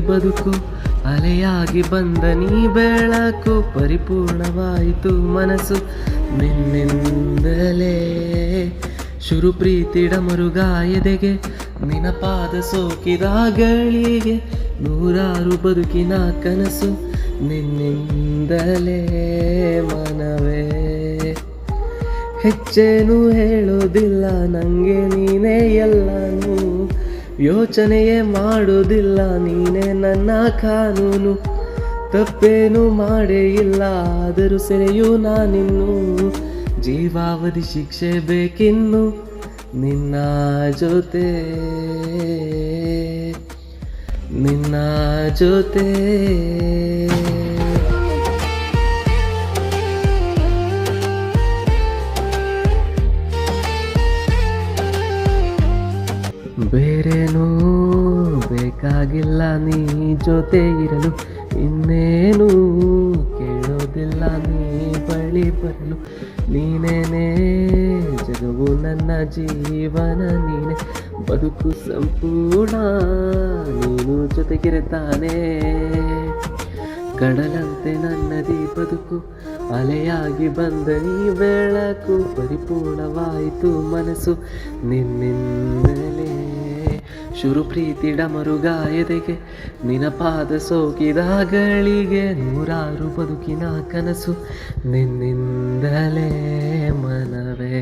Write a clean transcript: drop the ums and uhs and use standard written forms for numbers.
ಬದುಕು ಅಲೆಯಾಗಿ ಬಂದ ನೀ ಬೆಳಕು ಪರಿಪೂರ್ಣವಾಯಿತು ಮನಸ್ಸು ನಿನ್ನಿಂದಲೇ ಶುರು ಪ್ರೀತಿಡ ಮರುಗಾಯದೆಗೆ ನಿನ ಪಾದ ಸೋಕಿದ ಗಳಿಗೆ ನೂರಾರು ಬದುಕಿನ ಕನಸು ನಿನ್ನಿಂದಲೇ ಮನವೇ ಹೆಚ್ಚೇನು ಹೇಳೋದಿಲ್ಲ ನಂಗೆ ನೀನೇ ಎಲ್ಲನೂ ಯೋಚನೆಯೇ ಮಾಡೋದಿಲ್ಲ ನೀನೇ ನನ್ನ ಕಾನೂನು ತಪ್ಪೇನು ಮಾಡೇ ಇಲ್ಲ ಆದರೂ ಸೆರೆಯೂ ನಾನಿನ್ನು ಜೀವಾವಧಿ ಶಿಕ್ಷೆ ಬೇಕಿನ್ನು ನಿನ್ನ ಜೊತೆ ನಿನ್ನ ಜೊತೆ ಬೇರೇನೂ ಬೇಕಾಗಿಲ್ಲ ನೀ ಜೊತೆ ಇರಲು ಇನ್ನೇನು ಕೇಳೋದಿಲ್ಲ ನೀ ಬಳಿ ಬರಲು ನೀನೇನೇ ಜಗವು ನನ್ನ ಜೀವನ ನೀನೆ ಬದುಕು ಸಂಪೂರ್ಣ ನೀನು ಜೊತೆಗಿರುತ್ತಾನೆ ಕಡಲಂತೆ ನನ್ನದಿ ಬದುಕು ಅಲೆಯಾಗಿ ಬಂದ ನೀ ಬೆಳಕು ಪರಿಪೂರ್ಣವಾಯಿತು ಮನಸ್ಸು ನಿನ್ನಿಂದಲೇ ಶುರು ಪ್ರೀತಿಡ ಮರುಗಾಯದೆಗೆ ನಿನ ಪಾದ ಸೋಕಿದ ಗಳಿಗೆ ನೂರಾರು ಬದುಕಿನ ಕನಸು ನಿನ್ನಿಂದಲೇ ಮನವೇ